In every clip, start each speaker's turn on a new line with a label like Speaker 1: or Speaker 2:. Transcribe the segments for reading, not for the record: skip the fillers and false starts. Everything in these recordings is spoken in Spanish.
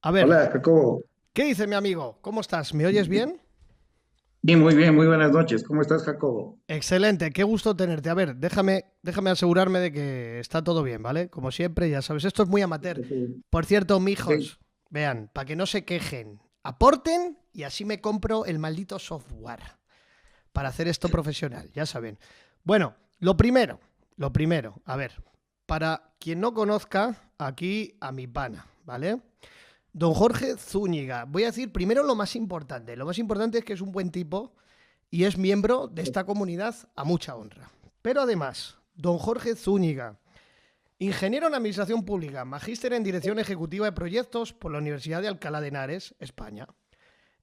Speaker 1: A ver,
Speaker 2: Hola, Jacobo.
Speaker 1: ¿qué dice mi amigo? ¿Cómo estás? ¿Me oyes bien?
Speaker 2: Sí, muy bien, muy buenas noches. ¿Cómo estás, Jacobo?
Speaker 1: Excelente, qué gusto tenerte. A ver, déjame asegurarme de que está todo bien, ¿vale? Como siempre, ya sabes, esto es muy amateur. Por cierto,
Speaker 2: Ok.
Speaker 1: mijos, vean, para que no se quejen, aporten y así me compro el maldito software para hacer esto profesional, ya saben. Bueno, lo primero, a ver, para quien no conozca aquí a mi pana, ¿vale? Don Jorge Zúñiga. Voy a decir primero lo más importante. Lo más importante es que es un buen tipo y es miembro de esta comunidad a mucha honra. Pero además, don Jorge Zúñiga, ingeniero en Administración Pública, magíster en Dirección Ejecutiva de Proyectos por la Universidad de Alcalá de Henares, España.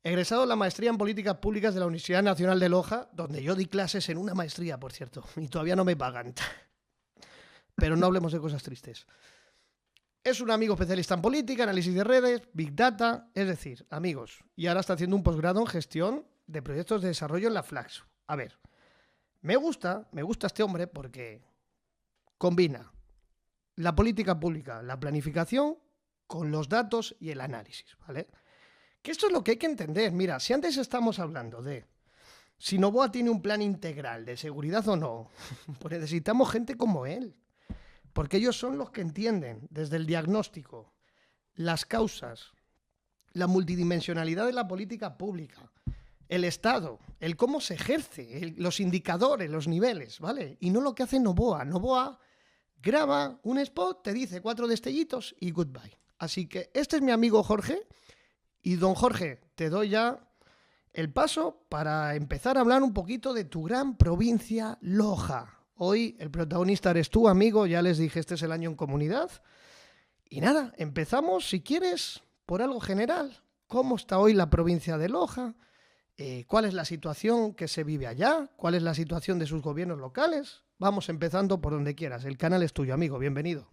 Speaker 1: Egresado de la maestría en Políticas Públicas de la Universidad Nacional de Loja, donde yo di clases en una maestría, por cierto, y todavía no me pagan. Pero no hablemos de cosas tristes. Es un amigo especialista en política, análisis de redes, big data, es decir, amigos. Y ahora está haciendo un posgrado en gestión de proyectos de desarrollo en la Flaxo. A ver, me gusta este hombre porque combina la política pública, la planificación con los datos y el análisis, ¿vale? Que esto es lo que hay que entender. Mira, si antes estamos hablando de si Novoa tiene un plan integral de seguridad o no, pues necesitamos gente como él, porque ellos son los que entienden desde el diagnóstico, las causas, la multidimensionalidad de la política pública, el Estado, el cómo se ejerce, los indicadores, los niveles, ¿vale? Y no lo que hace Novoa. Novoa graba un spot, te dice 4 destellitos y goodbye. Así que este es mi amigo Jorge. Y don Jorge, te doy ya el paso para empezar a hablar un poquito de tu gran provincia Loja. Hoy el protagonista eres tú, amigo, ya les dije, este es el año en comunidad. Y nada, empezamos, si quieres, por algo general. ¿Cómo está hoy la provincia de Loja? ¿Cuál es la situación que se vive allá? ¿Cuál es la situación de sus gobiernos locales? Vamos empezando por donde quieras. El canal es tuyo, amigo. Bienvenido.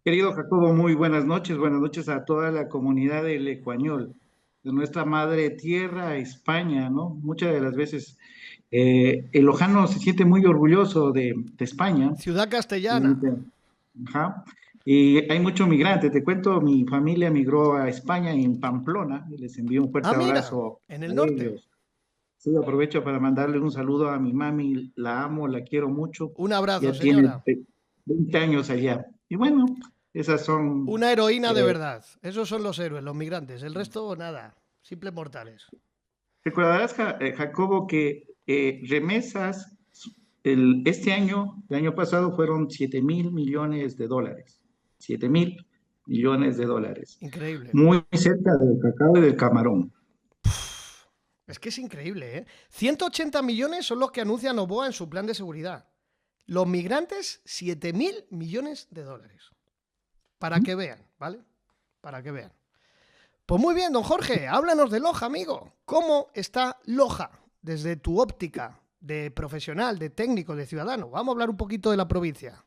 Speaker 2: Querido Jacobo, muy buenas noches. Buenas noches a toda la comunidad del Ecuañol, de nuestra madre tierra, España, ¿no? Muchas de las veces el lojano se siente muy orgulloso de España.
Speaker 1: Ciudad
Speaker 2: Y,
Speaker 1: castellana.
Speaker 2: ajá. Y hay muchos migrantes. Te cuento, mi familia migró a España en Pamplona. Y les envío un
Speaker 1: Ah,
Speaker 2: fuerte
Speaker 1: mira,
Speaker 2: abrazo
Speaker 1: en
Speaker 2: a
Speaker 1: el norte.
Speaker 2: ellos. Sí, aprovecho para mandarle un saludo a mi mami, la amo, la quiero mucho,
Speaker 1: Un abrazo,
Speaker 2: ya tiene
Speaker 1: señora.
Speaker 2: 20 años allá. Y bueno, esas son,
Speaker 1: Una heroína de
Speaker 2: eh,
Speaker 1: verdad. Esos son los héroes, los migrantes. El resto, nada. Simples mortales.
Speaker 2: recordarás, Jacobo, que remesas este año, el año pasado fueron 7.000 millones de dólares. 7.000 millones de dólares.
Speaker 1: Increíble.
Speaker 2: Muy cerca del cacao y del camarón.
Speaker 1: Es que es increíble, ¿eh? 180 millones son los que anuncia Novoa en su plan de seguridad. Los migrantes, 7.000 millones de dólares. Para que vean, ¿vale? Para que vean. Pues muy bien, don Jorge, háblanos de Loja, amigo. ¿Cómo está Loja desde tu óptica de profesional, de técnico, de ciudadano? Vamos a hablar un poquito de la provincia.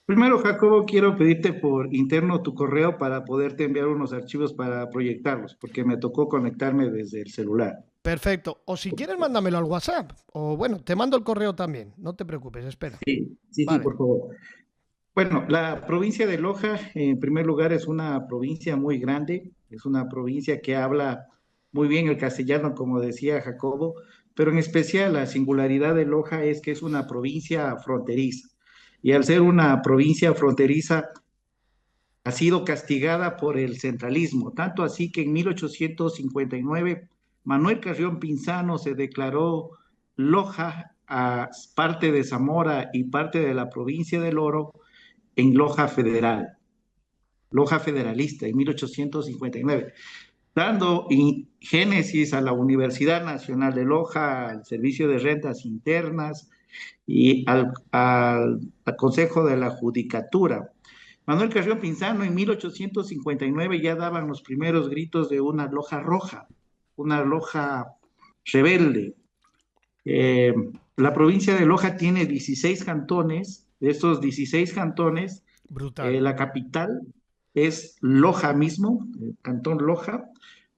Speaker 2: Primero, Jacobo, quiero pedirte por interno tu correo para poderte enviar unos archivos para proyectarlos, porque me tocó conectarme desde el celular.
Speaker 1: Perfecto. O si quieres, mándamelo al WhatsApp. O bueno, te mando el correo también. No te preocupes, espera.
Speaker 2: Sí, sí, sí,
Speaker 1: Vale.
Speaker 2: por favor. Bueno, la provincia de Loja, en primer lugar, es una provincia muy grande, es una provincia que habla muy bien el castellano, como decía Jacobo, pero en especial la singularidad de Loja es que es una provincia fronteriza. Y al ser una provincia fronteriza, ha sido castigada por el centralismo, tanto así que en 1859 Manuel Carrión Pinzano se declaró Loja a parte de Zamora y parte de la provincia del Oro en Loja Federal, Loja Federalista en 1859, dando génesis a la Universidad Nacional de Loja, al Servicio de Rentas Internas y al Consejo de la Judicatura. Manuel Carrión Pinzano en 1859 ya daban los primeros gritos de una loja roja, una loja rebelde. Eh, la provincia de Loja tiene 16 cantones, de estos 16 cantones,
Speaker 1: Brutal.
Speaker 2: la capital es Loja mismo, el cantón Loja,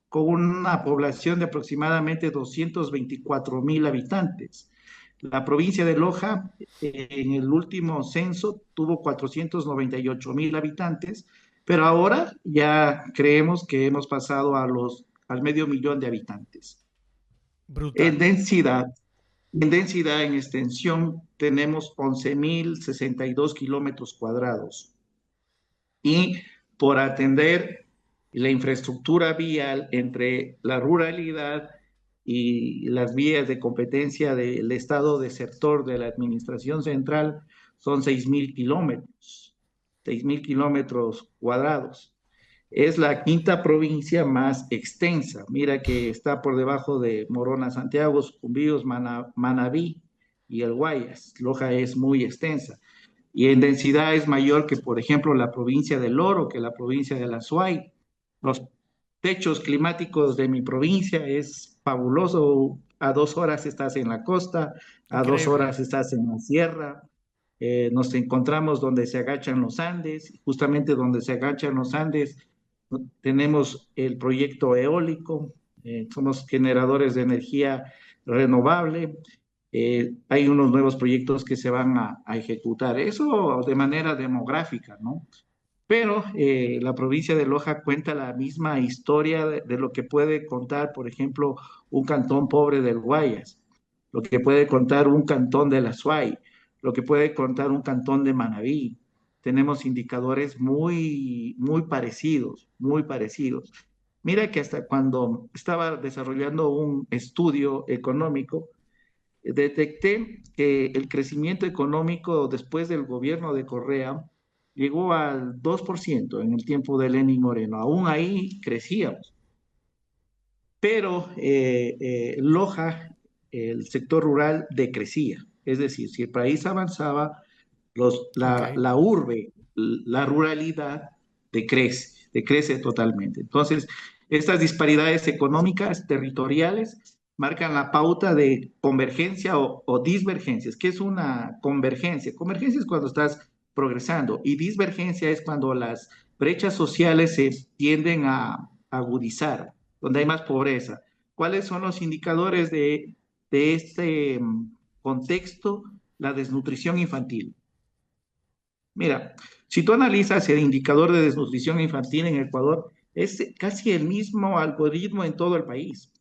Speaker 2: con una población de aproximadamente 224.000 habitantes. La provincia de Loja en el último censo tuvo 498.000 habitantes, Pero ahora ya creemos que hemos pasado al medio millón de habitantes. En
Speaker 1: Brutal.
Speaker 2: densidad, en extensión, tenemos 11.062 kilómetros cuadrados. Y por atender la infraestructura vial entre la ruralidad y las vías de competencia del Estado desertor de la Administración Central, son 6.000 kilómetros cuadrados. Es la quinta provincia más extensa. Mira que está por debajo de Morona, Santiago, Sucumbíos, Manabí y el Guayas. Loja es muy extensa y en densidad es mayor que, por ejemplo, la provincia del Oro, que la provincia de la Suay. Los techos climáticos de mi provincia es fabuloso. A 2 horas estás en la costa, a dos
Speaker 1: Increíble.
Speaker 2: horas estás en la sierra. Nos encontramos donde se agachan los Andes, justamente donde se agachan los Andes tenemos el proyecto eólico, somos generadores de energía renovable, hay unos nuevos proyectos que se van a ejecutar, eso de manera demográfica, ¿no? Pero la provincia de Loja cuenta la misma historia de lo que puede contar, por ejemplo, un cantón pobre del Guayas, lo que puede contar un cantón de la Suay, lo que puede contar un cantón de Manabí. Tenemos indicadores muy, muy parecidos, muy parecidos. Mira que hasta cuando estaba desarrollando un estudio económico, detecté que el crecimiento económico después del gobierno de Correa llegó al 2% en el tiempo de Lenín Moreno. Aún ahí crecíamos. Pero Loja, el sector rural, decrecía. Es decir, si el país avanzaba,
Speaker 1: Ok.
Speaker 2: la urbe, la ruralidad decrece totalmente. Entonces, estas disparidades económicas, territoriales, marcan la pauta de convergencia o divergencias. ¿Qué es una convergencia? Convergencia es cuando estás progresando y divergencia es cuando las brechas sociales se tienden a agudizar, donde hay más pobreza. ¿Cuáles son los indicadores de este contexto? La desnutrición infantil. Mira, si tú analizas el indicador de desnutrición infantil en Ecuador, es casi el mismo algoritmo en todo el país,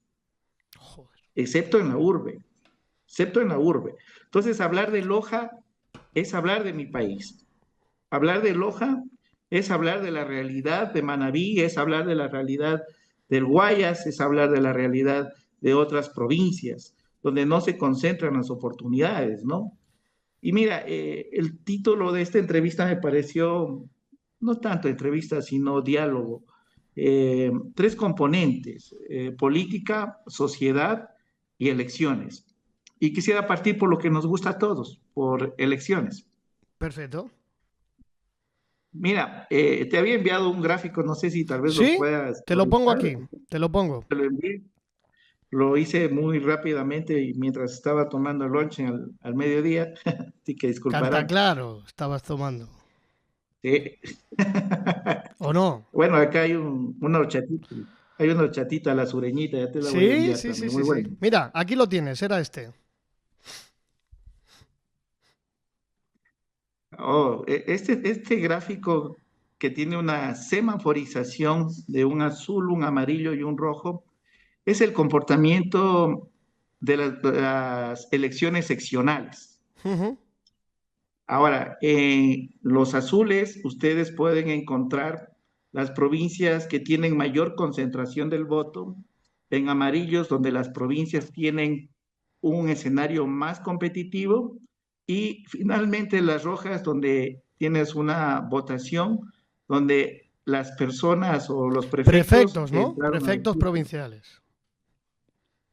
Speaker 1: Joder.
Speaker 2: excepto en la urbe, excepto en la urbe. Entonces, hablar de Loja es hablar de mi país. Hablar de Loja es hablar de la realidad de Manabí, es hablar de la realidad del Guayas, es hablar de la realidad de otras provincias, donde no se concentran las oportunidades, ¿no? Y mira, el título de esta entrevista me pareció no tanto entrevista, sino diálogo. Tres componentes, política, sociedad y elecciones. Y quisiera partir por lo que nos gusta a todos, por elecciones.
Speaker 1: Perfecto.
Speaker 2: Mira, te había enviado un gráfico, no sé si tal vez lo
Speaker 1: ¿Sí?
Speaker 2: puedas
Speaker 1: Te lo pongo
Speaker 2: revisar.
Speaker 1: aquí. Te lo pongo.
Speaker 2: Te lo envié. Lo hice muy rápidamente y mientras estaba tomando el lunch al mediodía, así que
Speaker 1: Canta
Speaker 2: disculparán.
Speaker 1: claro, estabas tomando.
Speaker 2: Sí.
Speaker 1: ¿O no?
Speaker 2: Bueno, acá hay una horchatita, la sureñita, ya te la voy a
Speaker 1: Sí,
Speaker 2: enviar
Speaker 1: sí, sí,
Speaker 2: también,
Speaker 1: sí,
Speaker 2: muy
Speaker 1: sí.
Speaker 2: bueno.
Speaker 1: Mira, aquí lo tienes, era este.
Speaker 2: Oh, este gráfico que tiene una semaforización de un azul, un amarillo y un rojo, es el comportamiento de las elecciones seccionales.
Speaker 1: Ujú.
Speaker 2: Ahora, en los azules ustedes pueden encontrar las provincias que tienen mayor concentración del voto, en amarillos donde las provincias tienen un escenario más competitivo y finalmente las rojas donde tienes una votación donde las personas o los prefectos
Speaker 1: Prefectos, ¿no?
Speaker 2: entraron a
Speaker 1: Prefectos
Speaker 2: decir,
Speaker 1: provinciales.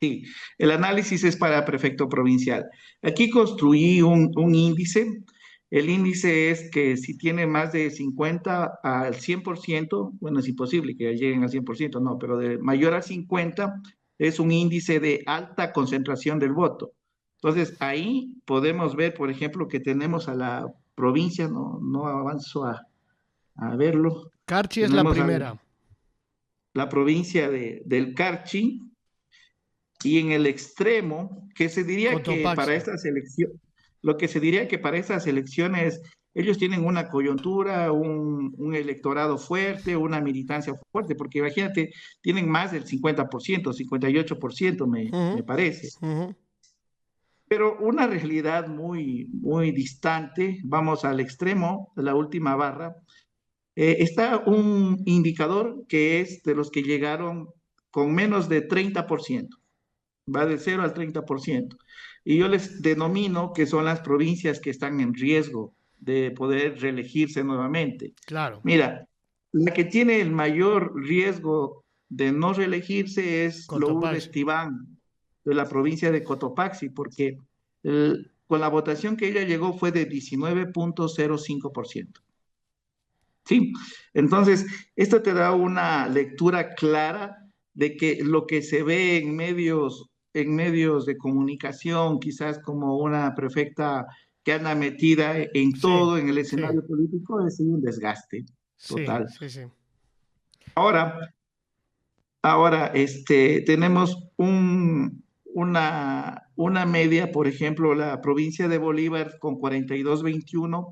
Speaker 2: sí, el análisis es para prefecto provincial. Aquí construí un índice. El índice es que si tiene más de 50 al 100%, bueno, es imposible que lleguen al 100%, no, pero de mayor a 50 es un índice de alta concentración del voto. Entonces, ahí podemos ver, por ejemplo, que tenemos a la provincia, no avanzo a verlo,
Speaker 1: Carchi es la
Speaker 2: tenemos a
Speaker 1: primera.
Speaker 2: la provincia del Carchi, y en el extremo, que se diría que para
Speaker 1: Cotopaxi.
Speaker 2: estas elecciones, lo que se diría que para estas elecciones ellos tienen una coyuntura, un electorado fuerte, una militancia fuerte, porque imagínate, tienen más del 50%, 58% me
Speaker 1: Ujú,
Speaker 2: parece.
Speaker 1: ujú.
Speaker 2: Pero una realidad muy distante, vamos al extremo de la última barra, está un indicador que es de los que llegaron con menos de 30%, va de 0 al 30%. Y yo les denomino que son las provincias que están en riesgo de poder reelegirse nuevamente.
Speaker 1: Claro.
Speaker 2: Mira, la que tiene el mayor riesgo de no reelegirse es Lourdes
Speaker 1: Cotopaxi.
Speaker 2: Tibán, de la provincia de Cotopaxi, porque con la votación que ella llegó fue de 19,05%. Sí, entonces esto te da una lectura clara de que lo que se ve en medios de comunicación, quizás como una prefecta que anda metida en
Speaker 1: Sí,
Speaker 2: todo en el
Speaker 1: sí,
Speaker 2: escenario político, es un desgaste
Speaker 1: sí,
Speaker 2: total.
Speaker 1: sí, sí.
Speaker 2: Ahora, ahora, tenemos una media, por ejemplo, la provincia de Bolívar con 42,21,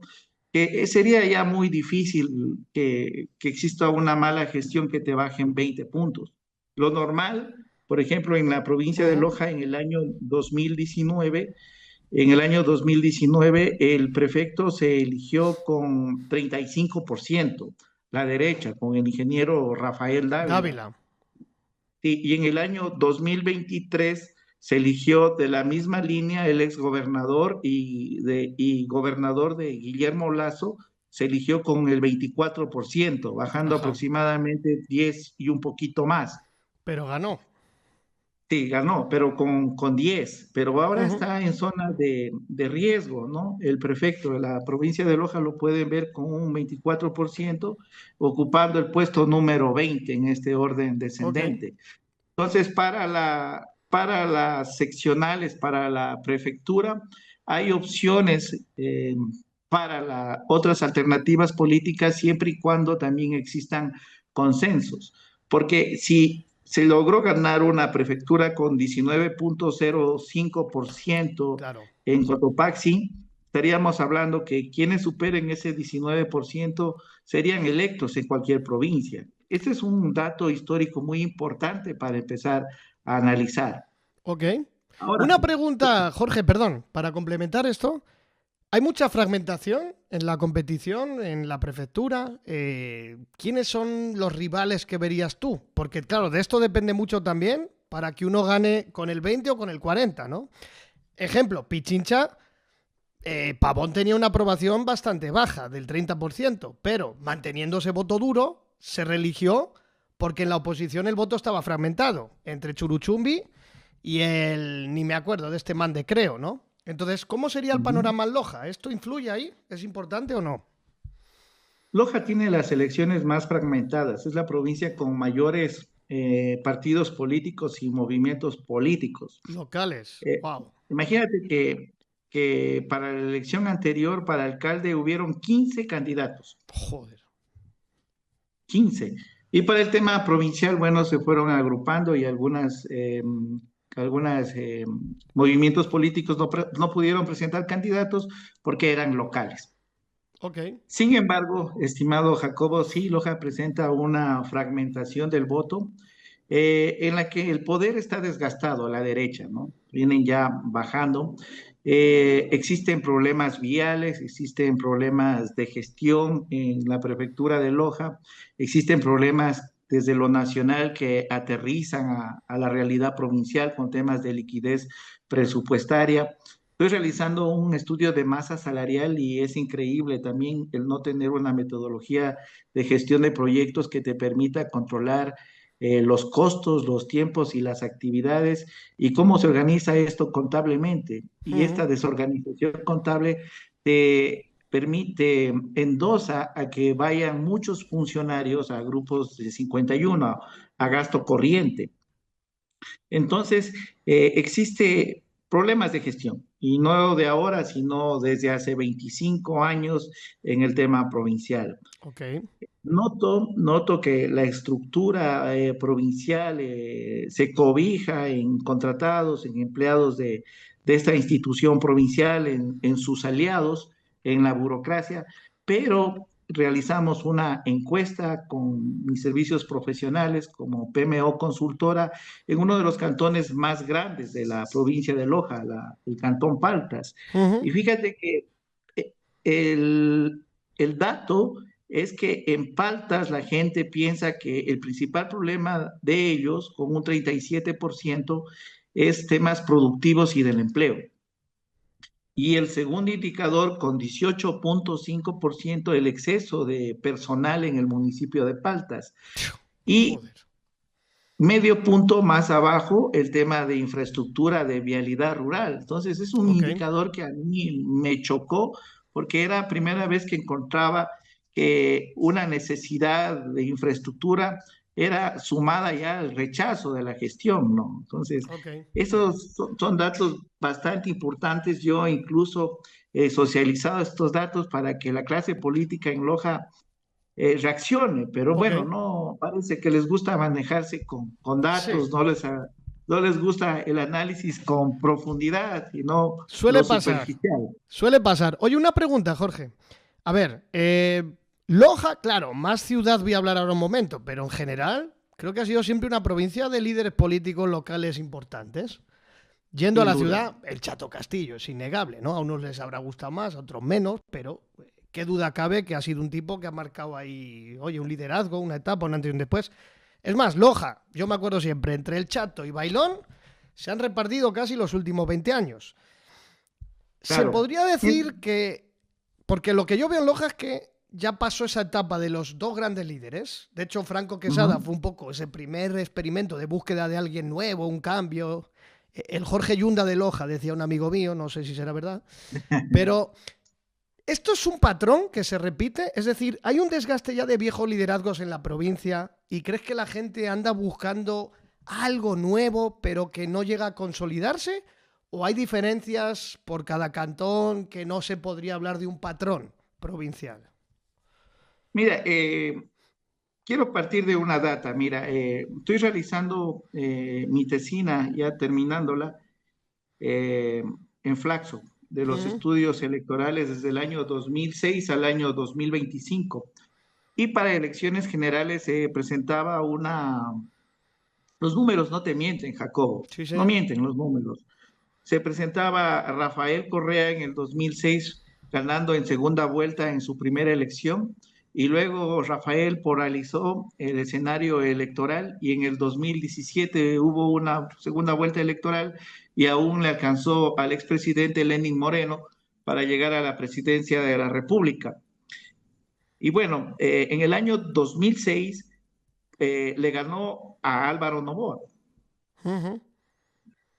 Speaker 2: que sería ya muy difícil que exista una mala gestión que te baje en 20 puntos. Lo normal, por ejemplo, en la provincia de
Speaker 1: Ujú.
Speaker 2: Loja en el año 2019 el prefecto se eligió con 35%, la derecha, con el ingeniero Rafael Dávila.
Speaker 1: Dávila.
Speaker 2: Y en el año 2023 se eligió de la misma línea el exgobernador y gobernador de Guillermo Lazo, se eligió con el 24%, bajando
Speaker 1: Ajá.
Speaker 2: aproximadamente 10 y un poquito más.
Speaker 1: Pero ganó.
Speaker 2: Sí, ganó, pero con 10, pero ahora
Speaker 1: Ujú.
Speaker 2: está en zona de riesgo, ¿no? El prefecto de la provincia de Loja lo pueden ver con un 24%, ocupando el puesto número 20 en este orden
Speaker 1: Ok.
Speaker 2: descendente. Entonces, para las seccionales, para la prefectura, hay opciones para otras alternativas políticas siempre y cuando también existan consensos. Porque si se logró ganar una prefectura con 19,05%
Speaker 1: Claro.
Speaker 2: en Cotopaxi, estaríamos hablando que quienes superen ese 19% serían electos en cualquier provincia. Este es un dato histórico muy importante para empezar a analizar.
Speaker 1: Ok.
Speaker 2: Ahora,
Speaker 1: Una pregunta, Jorge, perdón, para complementar esto. ¿Hay mucha fragmentación en la competición, en la prefectura? ¿Quiénes son los rivales que verías tú? Porque, claro, de esto depende mucho también para que uno gane con el 20 o con el 40, ¿no? Ejemplo, Pichincha, Pavón tenía una aprobación bastante baja, del 30%, pero manteniendo ese voto duro, se reeligió porque en la oposición el voto estaba fragmentado entre Churuchumbi y el, ni me acuerdo, de este man de Creo, ¿no? Entonces, ¿cómo sería el panorama en Loja? ¿Esto influye ahí? ¿Es importante o no?
Speaker 2: Loja tiene las elecciones más fragmentadas, es la provincia con mayores partidos políticos y movimientos políticos.
Speaker 1: Locales.
Speaker 2: Eh,
Speaker 1: Wow.
Speaker 2: Imagínate que para la elección anterior, para alcalde, hubieron 15 candidatos,
Speaker 1: Joder.
Speaker 2: 15. Y para el tema provincial, bueno, se fueron agrupando y algunas movimientos políticos no pudieron presentar candidatos porque eran locales.
Speaker 1: Ok.
Speaker 2: Sin embargo, estimado Jacobo, sí, Loja presenta una fragmentación del voto en la que el poder está desgastado a la derecha, ¿no? Vienen ya bajando. Existen problemas viales, existen problemas de gestión en la prefectura de Loja, existen problemas desde lo nacional que aterrizan a la realidad provincial con temas de liquidez presupuestaria. Estoy realizando un estudio de masa salarial y es increíble también el no tener una metodología de gestión de proyectos que te permita controlar los costos, los tiempos y las actividades y cómo se organiza esto contablemente. Y esta
Speaker 1: Ujú.
Speaker 2: desorganización contable te permite, endosa a que vayan muchos funcionarios a grupos de 51 a gasto corriente. Entonces, existe problemas de gestión, y no de ahora, sino desde hace 25 años en el tema provincial.
Speaker 1: Ok.
Speaker 2: Noto que la estructura provincial se cobija en contratados, en empleados de esta institución provincial, en sus aliados, en la burocracia, pero realizamos una encuesta con mis servicios profesionales como PMO Consultora en uno de los cantones más grandes de la provincia de Loja, el cantón Paltas.
Speaker 1: Ujú.
Speaker 2: Y fíjate que eh, el dato es que en Paltas la gente piensa que el principal problema de ellos, con un 37%, es temas productivos y del empleo. Y el segundo indicador, con 18,5%, el exceso de personal en el municipio de Paltas. Y
Speaker 1: Joder.
Speaker 2: medio punto más abajo, el tema de infraestructura de vialidad rural. Entonces, es un
Speaker 1: Ok,
Speaker 2: indicador que a mí me chocó porque era la primera vez que encontraba que una necesidad de infraestructura era sumada ya al rechazo de la gestión, ¿no? Entonces,
Speaker 1: ok, ok.
Speaker 2: esos son datos bastante importantes. Yo incluso he socializado estos datos para que la clase política en Loja reaccione, pero
Speaker 1: Ok.
Speaker 2: bueno, no, parece que les gusta manejarse con
Speaker 1: Sí,
Speaker 2: datos, no les gusta el análisis con profundidad y no lo
Speaker 1: suele pasar.
Speaker 2: superficial.
Speaker 1: Suele pasar. Oye, una pregunta, Jorge. A ver, Loja, claro, más ciudad voy a hablar ahora un momento, pero en general creo que ha sido siempre una provincia de líderes políticos locales importantes. Yendo a
Speaker 2: Sin
Speaker 1: la
Speaker 2: duda.
Speaker 1: ciudad, el Chato Castillo, es innegable, ¿no? A unos les habrá gustado más, a otros menos, pero qué duda cabe que ha sido un tipo que ha marcado ahí, oye, un liderazgo, una etapa, un antes y un después. Es más, Loja, yo me acuerdo siempre, entre el Chato y Bailón, se han repartido casi los últimos 20 años. Se
Speaker 2: Claro.
Speaker 1: podría decir que, porque lo que yo veo en Loja es que ya pasó esa etapa de los dos grandes líderes. De hecho, Franco Quesada
Speaker 2: Ujú.
Speaker 1: fue un poco ese primer experimento de búsqueda de alguien nuevo, un cambio. El Jorge Yunda de Loja, decía un amigo mío, no sé si será verdad, pero esto es un patrón que se repite, es decir, hay un desgaste ya de viejos liderazgos en la provincia y crees que la gente anda buscando algo nuevo pero que no llega a consolidarse o hay diferencias por cada cantón que no se podría hablar de un patrón provincial.
Speaker 2: Mira, quiero partir de una data. Mira, estoy realizando mi tesina, ya terminándola, eh, en Flaxo, de los
Speaker 1: Ujú,
Speaker 2: estudios electorales desde el año 2006 al año 2025. Y para elecciones generales se presentaba los números no te mienten, Jacobo,
Speaker 1: sí,
Speaker 2: no
Speaker 1: señor.
Speaker 2: mienten los números. Se presentaba a Rafael Correa en el 2006 ganando en segunda vuelta en su primera elección y luego Rafael polarizó el escenario electoral y en el 2017 hubo una segunda vuelta electoral y aún le alcanzó al expresidente Lenín Moreno para llegar a la presidencia de la República. Y bueno, en el año 2006 le ganó a Álvaro Noboa.
Speaker 1: Ujú,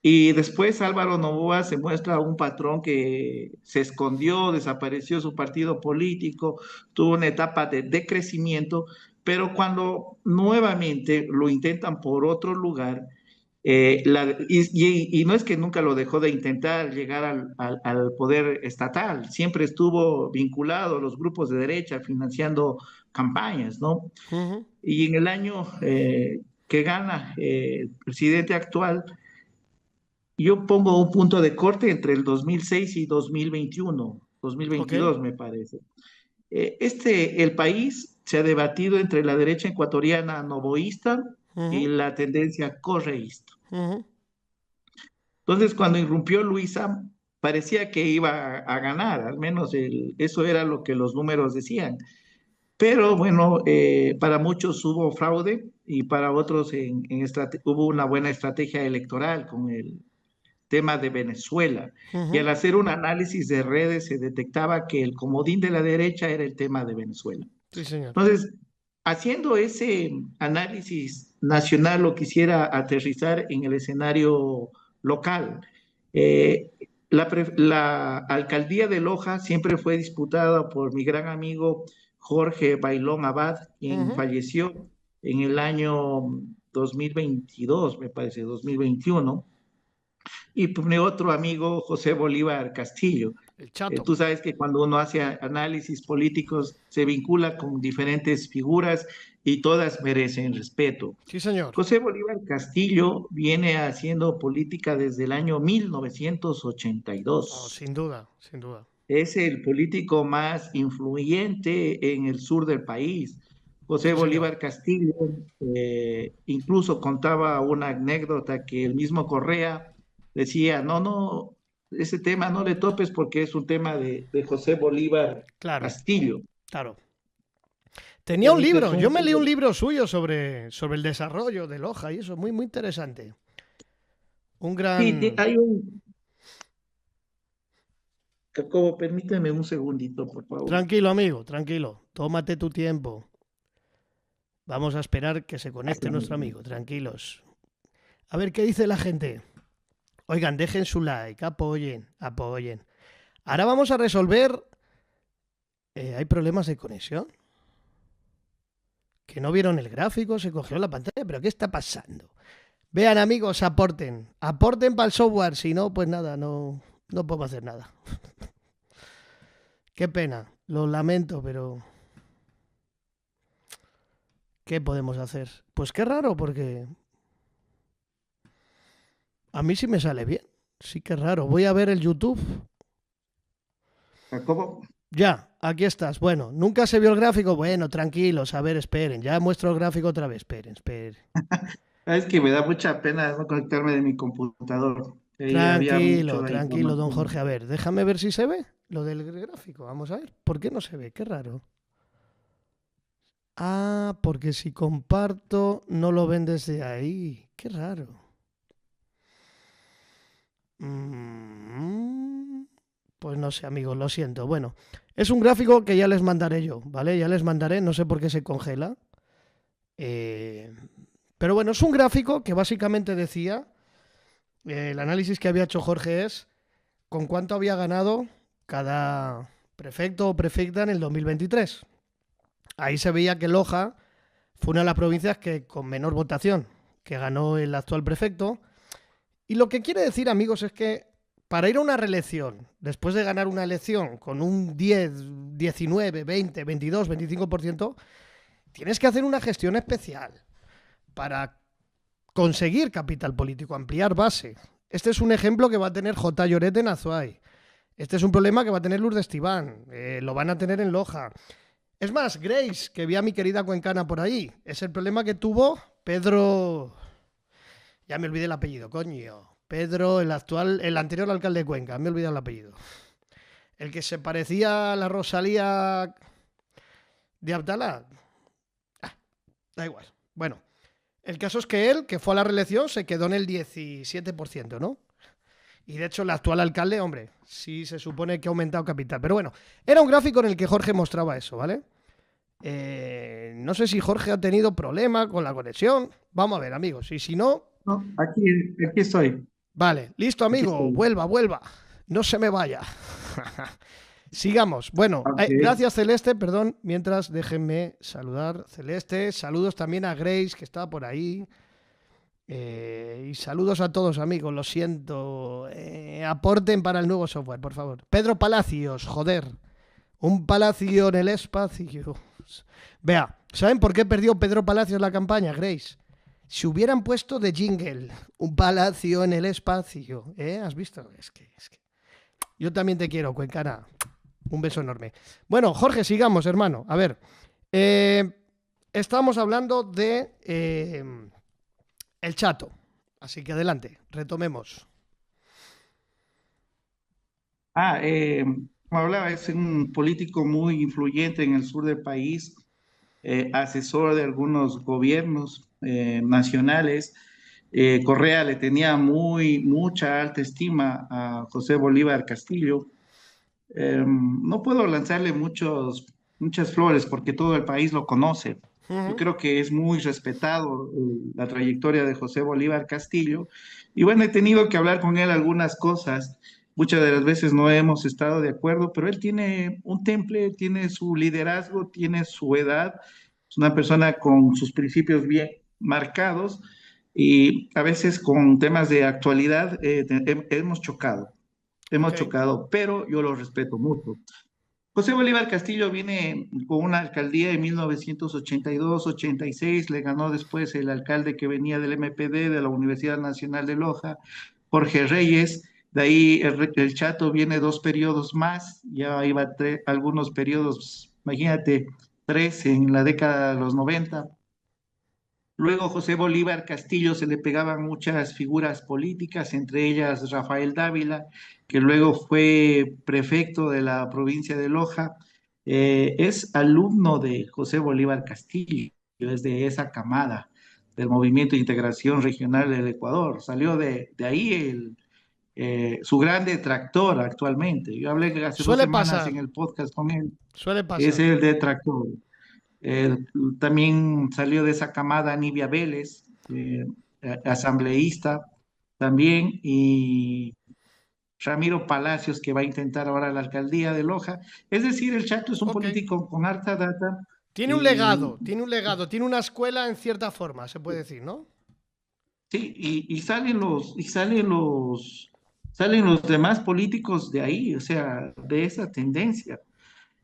Speaker 2: Y después Álvaro Noboa se muestra un patrón que se escondió, desapareció su partido político, tuvo una etapa de decrecimiento, pero cuando nuevamente lo intentan por otro lugar, y no es que nunca lo dejó de intentar llegar al poder estatal, siempre estuvo vinculado a los grupos de derecha financiando campañas, ¿no?
Speaker 1: ujú.
Speaker 2: Y en el año que gana el presidente actual, yo pongo un punto de corte entre el 2006 y 2021,
Speaker 1: Ok.
Speaker 2: 2022 me parece. El país se ha debatido entre la derecha ecuatoriana novoísta y
Speaker 1: Ujú,
Speaker 2: la tendencia correísta.
Speaker 1: ujú.
Speaker 2: Entonces, cuando irrumpió Luisa, parecía que iba a ganar, al menos eso era lo que los números decían. Pero bueno, para muchos hubo fraude y para otros hubo una buena estrategia electoral con el tema de Venezuela. Y
Speaker 1: Ujú.
Speaker 2: al hacer un análisis de redes se detectaba que el comodín de la derecha era el tema de Venezuela.
Speaker 1: Sí, señor.
Speaker 2: Entonces, haciendo ese análisis nacional, lo quisiera aterrizar en el escenario local. Eh, la alcaldía de Loja siempre fue disputada por mi gran amigo Jorge Bailón Abad, quien
Speaker 1: Ujú.
Speaker 2: falleció en el año 2022, me parece, 2021 y pues, mi otro amigo José Bolívar Castillo.
Speaker 1: El chato.
Speaker 2: Tú sabes que cuando uno hace análisis políticos se vincula con diferentes figuras y todas merecen respeto.
Speaker 1: Sí, señor.
Speaker 2: José Bolívar Castillo viene haciendo política desde el año
Speaker 1: Oh,
Speaker 2: 1982.
Speaker 1: sin duda, sin duda.
Speaker 2: es el político más influyente en el sur del país. José
Speaker 1: Sí, señor.
Speaker 2: Bolívar Castillo incluso contaba una anécdota que el mismo Correa decía, no, no, ese tema no le topes porque es un tema de José Bolívar
Speaker 1: Claro,
Speaker 2: Castillo.
Speaker 1: claro. Tenía un
Speaker 2: Benito es
Speaker 1: libro, yo
Speaker 2: un...
Speaker 1: me leí un libro suyo sobre el desarrollo de Loja y eso, muy, muy interesante. Un gran...
Speaker 2: Sí, hay un... Jacobo, permíteme un segundito, por favor.
Speaker 1: Tranquilo, amigo, tranquilo. Tómate tu tiempo. Vamos a esperar que se conecte nuestro amigo, tranquilos. A ver qué dice la gente. Oigan, dejen su like, apoyen, apoyen. Ahora vamos a resolver... ¿Hay problemas de conexión? Que no vieron el gráfico, se cogió la pantalla, pero ¿qué está pasando? Vean amigos, aporten. Aporten para el software, si no, pues nada, no puedo hacer nada. Qué pena, lo lamento, pero... ¿Qué podemos hacer? Pues qué raro, porque a mí sí me sale bien. Sí que raro. Voy a ver el YouTube.
Speaker 2: Jacobo,
Speaker 1: Ya, aquí estás. Bueno, nunca se vio el gráfico. Bueno, tranquilos. A ver, esperen. Ya muestro el gráfico otra vez. Esperen, esperen.
Speaker 2: es que me da mucha pena no conectarme de mi computador. Ahí había
Speaker 1: Tranquilo,
Speaker 2: mucha
Speaker 1: tranquilo, don
Speaker 2: información.
Speaker 1: Jorge. A ver, déjame ver si se ve lo del gráfico. Vamos a ver. ¿Por qué no se ve? Qué raro. Ah, porque si comparto no lo ven desde ahí. Qué raro. Mm, Pues no sé, amigos, lo siento. Bueno, es un gráfico que ya les mandaré yo, ¿vale? Ya les mandaré, no sé por qué se congela. Eh, pero bueno, es un gráfico que básicamente decía, el análisis que había hecho Jorge es con cuánto había ganado cada prefecto o prefecta en el 2023. Ahí se veía que Loja fue una de las provincias que con menor votación que ganó el actual prefecto. Y lo que quiere decir, amigos, es que para ir a una reelección, después de ganar una elección con un 10, 19, 20, 22, 25%, tienes que hacer una gestión especial para conseguir capital político, ampliar base. Este es un ejemplo que va a tener J. Lloret en Azuay. Este es un problema que va a tener Lourdes Estiván. Lo van a tener en Loja. Es más, Grace, que vi a mi querida cuencana por ahí, es el problema que tuvo Pedro. Ya me olvidé el apellido, coño. Pedro, el anterior alcalde de Cuenca, me he olvidado el apellido. El que se parecía a la Rosalía de Abdalá. Da igual. Bueno, el caso es que él, que fue a la reelección, se quedó en el 17%, ¿no? Y de hecho, el actual alcalde, hombre, sí se supone que ha aumentado capital. Pero bueno, era un gráfico en el que Jorge mostraba eso, ¿vale? No sé si Jorge ha tenido problema con la conexión. Vamos a ver, amigos. Y si no,
Speaker 2: No, aquí estoy,
Speaker 1: vale, listo,
Speaker 2: aquí
Speaker 1: amigo.
Speaker 2: estoy.
Speaker 1: Vuelva, vuelva. No se me vaya. Sigamos. Bueno,
Speaker 2: Ok.
Speaker 1: gracias Celeste, perdón. Mientras déjenme saludar Celeste. Saludos también a Grace, que está por ahí. Y saludos a todos, amigos. Lo siento. Aporten para el nuevo software, por favor. Pedro Palacios, joder. Un palacio en el espacio. Vea, ¿saben por qué perdió Pedro Palacios la campaña, Grace? Si hubieran puesto de jingle un palacio en el espacio, ¿eh? ¿Has visto? Es que... Yo también te quiero, Cuencana. Un beso enorme. Bueno, Jorge, sigamos, hermano. A ver, estamos hablando de el Chato. Así que adelante, retomemos.
Speaker 2: Ah, como hablaba, es un político muy influyente en el sur del país, asesor de algunos gobiernos nacionales. Correa le tenía mucha alta estima a José Bolívar Castillo. No puedo lanzarle muchas flores porque todo el país lo conoce.
Speaker 1: Uh
Speaker 2: Yo
Speaker 1: -huh.
Speaker 2: creo que es muy respetado la trayectoria de José Bolívar Castillo. Y bueno, he tenido que hablar con él algunas cosas. Muchas de las veces no hemos estado de acuerdo, pero él tiene un temple, tiene su liderazgo, tiene su edad. Es una persona con sus principios bien marcados y a veces con temas de actualidad hemos chocado,
Speaker 1: Ok.
Speaker 2: pero yo lo respeto mucho. José Bolívar Castillo viene con una alcaldía en 1982-86, le ganó después el alcalde que venía del MPD, de la Universidad Nacional de Loja, Jorge Reyes, De ahí el Chato viene 2 periodos más, ya iba algunos periodos, imagínate, 3 en la década de los 90. Luego José Bolívar Castillo se le pegaban muchas figuras políticas, entre ellas Rafael Dávila, que luego fue prefecto de la provincia de Loja. Es alumno de José Bolívar Castillo, es de esa camada del Movimiento de Integración Regional del Ecuador. Salió de ahí su gran detractor actualmente. Yo hablé hace dos
Speaker 1: Suele
Speaker 2: semanas
Speaker 1: pasar,
Speaker 2: en el podcast con él,
Speaker 1: suele
Speaker 2: es
Speaker 1: pasar.
Speaker 2: el detractor. Eh, También salió de esa camada Nibia Vélez, asambleísta también, y Ramiro Palacios, que va a intentar ahora la alcaldía de Loja. Es decir, el Chato es un
Speaker 1: Ok.
Speaker 2: político con harta data.
Speaker 1: Tiene un
Speaker 2: eh,
Speaker 1: legado, tiene un legado, tiene una escuela en cierta forma, se puede decir, ¿no?
Speaker 2: sí, salen los demás políticos de ahí, o sea, de esa tendencia.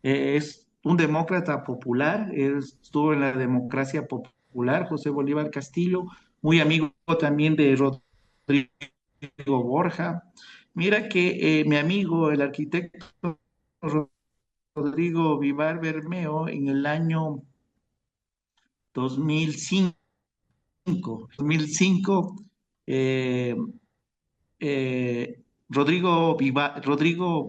Speaker 2: Es un demócrata popular, estuvo en la democracia popular, José Bolívar Castillo, muy amigo también de Rodrigo Borja. Mira que mi amigo, el arquitecto Rodrigo Vivar Bermeo, en el año 2005, eh, Rodrigo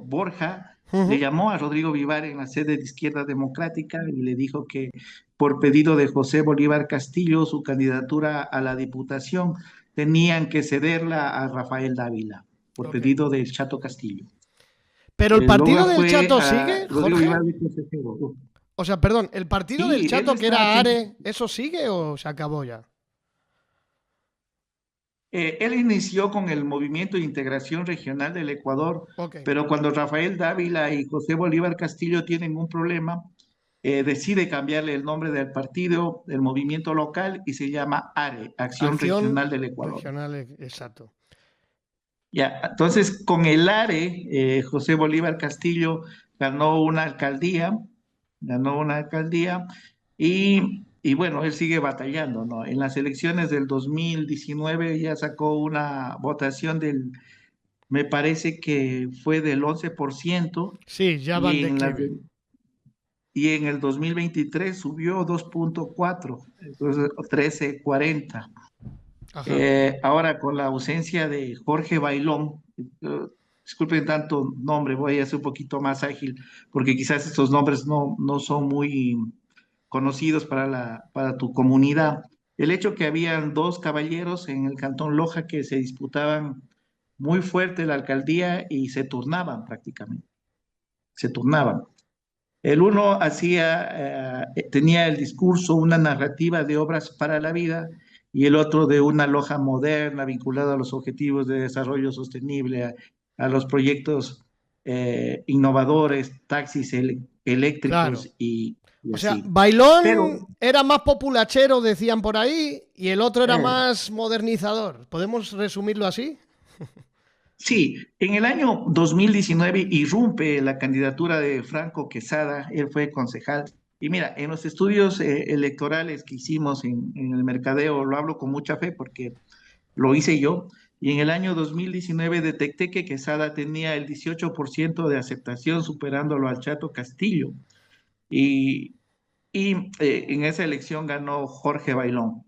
Speaker 2: Borja le
Speaker 1: Ujú.
Speaker 2: llamó a Rodrigo Vivar en la sede de Izquierda Democrática y le dijo que por pedido de José Bolívar Castillo, su candidatura a la diputación tenían que cederla a Rafael Dávila, por
Speaker 1: Ok.
Speaker 2: pedido del Chato Castillo.
Speaker 1: Pero el partido
Speaker 2: Luego
Speaker 1: del
Speaker 2: fue
Speaker 1: Chato
Speaker 2: a
Speaker 1: sigue,
Speaker 2: Rodrigo
Speaker 1: Jorge.
Speaker 2: Vivar de consejero.
Speaker 1: O sea, perdón, ¿el partido del
Speaker 2: Sí, él
Speaker 1: Chato que
Speaker 2: está,
Speaker 1: era Are, eso sigue o se acabó ya?
Speaker 2: él inició con el Movimiento de Integración Regional del Ecuador,
Speaker 1: Ok,
Speaker 2: pero cuando Rafael Dávila y José Bolívar Castillo tienen un problema, decide cambiarle el nombre del partido, del movimiento local, y se llama ARE, Acción
Speaker 1: acción
Speaker 2: Regional del Ecuador.
Speaker 1: regional, exacto.
Speaker 2: Ya, entonces con el ARE, José Bolívar Castillo ganó una alcaldía, ganó una alcaldía y bueno, él sigue batallando, ¿no? En las elecciones del 2019 ya sacó una votación me parece que fue del 11%,
Speaker 1: Sí, ya va
Speaker 2: y
Speaker 1: en declive.
Speaker 2: y en el 2023 subió 2,4, entonces 13,40.
Speaker 1: Ajá.
Speaker 2: Ahora con la ausencia de Jorge Bailón, disculpen tanto nombre, voy a ser un poquito más ágil, porque quizás estos nombres no son muy conocidos para tu comunidad. El hecho que habían dos caballeros en el Cantón Loja que se disputaban muy fuerte la alcaldía y se turnaban prácticamente, se turnaban. El uno tenía el discurso, una narrativa de obras para la vida, y el otro de una loja moderna vinculada a los objetivos de desarrollo sostenible, a los proyectos innovadores, taxis
Speaker 1: Claro.
Speaker 2: eléctricos y
Speaker 1: O sea,
Speaker 2: así.
Speaker 1: Bailón
Speaker 2: Pero
Speaker 1: era más populachero, decían por ahí, y el otro era
Speaker 2: eh,
Speaker 1: más modernizador. ¿Podemos resumirlo así?
Speaker 2: sí, en el año 2019 irrumpe la candidatura de Franco Quesada, él fue concejal. Y mira, en los estudios electorales que hicimos en el mercadeo, lo hablo con mucha fe porque lo hice yo, y en el año 2019 detecté que Quesada tenía el 18% de aceptación, superándolo al Chato Castillo. Y, y en esa elección ganó Jorge Bailón.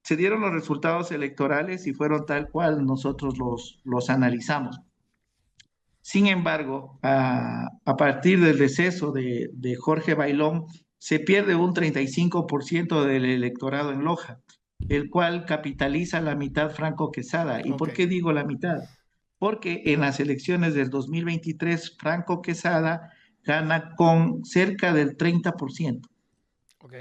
Speaker 2: Se dieron los resultados electorales y fueron tal cual nosotros los analizamos. Sin embargo, a partir del deceso de Jorge Bailón, se pierde un 35% del electorado en Loja, el cual capitaliza la mitad Franco Quesada. ¿Y
Speaker 1: Ok,
Speaker 2: por qué digo la mitad? Porque en las elecciones del 2023, Franco Quesada gana con cerca del 30%.
Speaker 1: ok,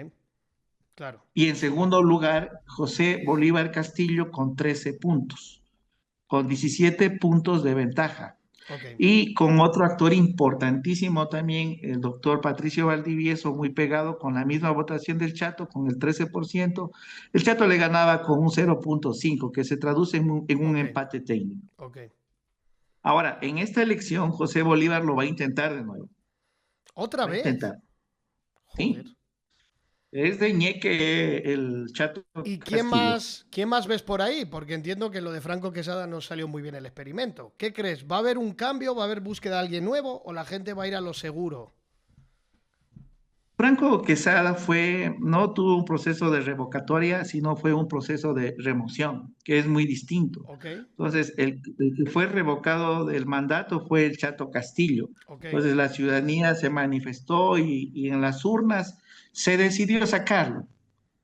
Speaker 1: claro.
Speaker 2: Y en segundo lugar, José Bolívar Castillo con 13 puntos, con 17 puntos de ventaja.
Speaker 1: Ok.
Speaker 2: Y con otro actor importantísimo también, el doctor Patricio Valdivieso, muy pegado con la misma votación del Chato, con el 13%. El Chato le ganaba con un 0,5, que se traduce en un
Speaker 1: Ok,
Speaker 2: empate técnico.
Speaker 1: ok.
Speaker 2: Ahora, en esta elección, José Bolívar lo va a intentar de nuevo.
Speaker 1: ¿Otra
Speaker 2: Va a
Speaker 1: vez?
Speaker 2: intentar,
Speaker 1: Joder.
Speaker 2: ¿sí? Es de Ñeque el Chato
Speaker 1: ¿Y
Speaker 2: Castillo.
Speaker 1: quién más ves por ahí? Porque entiendo que lo de Franco Quesada no salió muy bien el experimento. ¿Qué crees? ¿Va a haber un cambio? ¿Va a haber búsqueda de alguien nuevo? ¿O la gente va a ir a lo seguro?
Speaker 2: Franco Quesada no tuvo un proceso de revocatoria, sino fue un proceso de remoción, que es muy distinto.
Speaker 1: Ok,
Speaker 2: Entonces, el que fue revocado del mandato fue el Chato Castillo.
Speaker 1: ok.
Speaker 2: Entonces, la ciudadanía se manifestó y en las urnas se decidió sacarlo,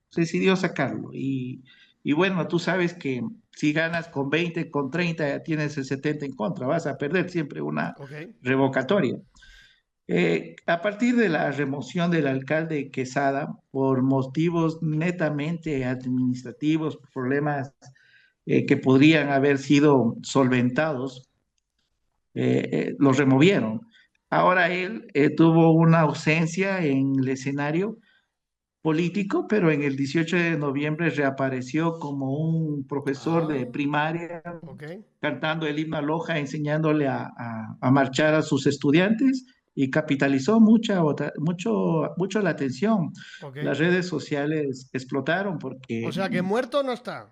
Speaker 2: se decidió sacarlo. Y bueno, tú sabes que si ganas con 20, con 30, ya tienes el 70 en contra, vas a perder siempre una
Speaker 1: Ok.
Speaker 2: revocatoria. A partir de la remoción del alcalde Quesada, por motivos netamente administrativos, problemas que podrían haber sido solventados, los removieron. Ahora él tuvo una ausencia en el escenario político, pero en el 18 de noviembre reapareció como un profesor de
Speaker 1: Ah,
Speaker 2: primaria,
Speaker 1: ok.
Speaker 2: cantando el himno a Loja, enseñándole a marchar a sus estudiantes y capitalizó mucho la atención.
Speaker 1: Ok.
Speaker 2: Las redes sociales explotaron
Speaker 1: O
Speaker 2: porque
Speaker 1: sea que muerto no está.